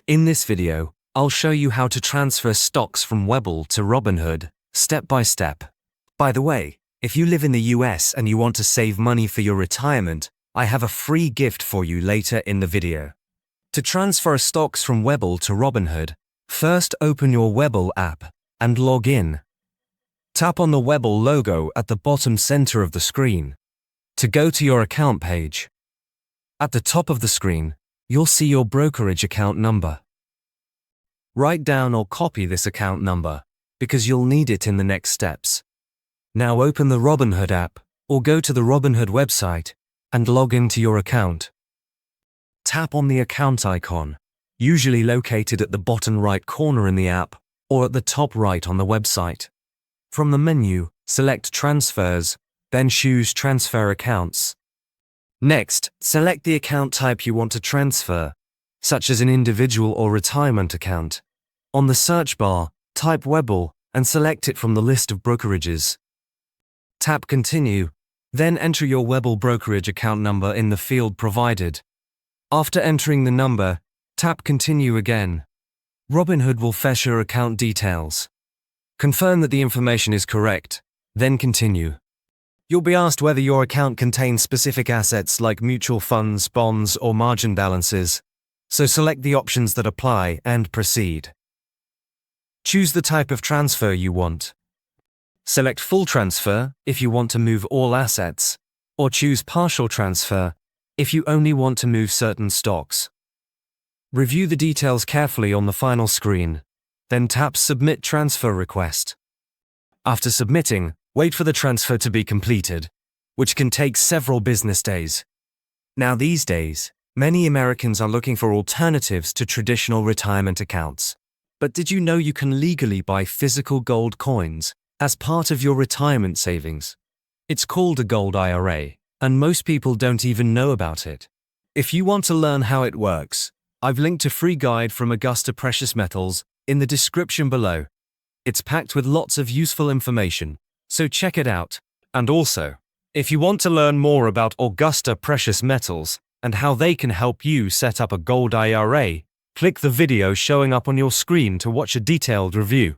In this video, I'll show you how to transfer stocks from Webull to Robinhood, step by step. By the way, if you live in the US and you want to save money for your retirement, I have a free gift for you later in the video. To transfer stocks from Webull to Robinhood, first open your Webull app and log in. Tap on the Webull logo at the bottom center of the screen to go to your account page. At the top of the screen, you'll see your brokerage account number. Write down or copy this account number because you'll need it in the next steps. Now open the Robinhood app or go to the Robinhood website and log into your account. Tap on the account icon, usually located at the bottom right corner in the app or at the top right on the website. From the menu, select Transfers, then choose Transfer Accounts. Next, select the account type you want to transfer, such as an individual or retirement account. On the search bar, type Webull and select it from the list of brokerages. Tap Continue, then enter your Webull brokerage account number in the field provided. After entering the number, tap Continue again. Robinhood will fetch your account details. Confirm that the information is correct, then continue. You'll be asked whether your account contains specific assets like mutual funds, bonds, or margin balances, so select the options that apply and proceed. Choose the type of transfer you want. Select Full Transfer if you want to move all assets, or choose Partial Transfer if you only want to move certain stocks. Review the details carefully on the final screen, then tap Submit Transfer Request. After submitting, wait for the transfer to be completed, which can take several business days. Now these days, many Americans are looking for alternatives to traditional retirement accounts. But did you know you can legally buy physical gold coins as part of your retirement savings? It's called a gold IRA, and most people don't even know about it. If you want to learn how it works, I've linked a free guide from Augusta Precious Metals in the description below. It's packed with lots of useful information, so check it out. And also, if you want to learn more about Augusta Precious Metals and how they can help you set up a gold IRA, click the video showing up on your screen to watch a detailed review.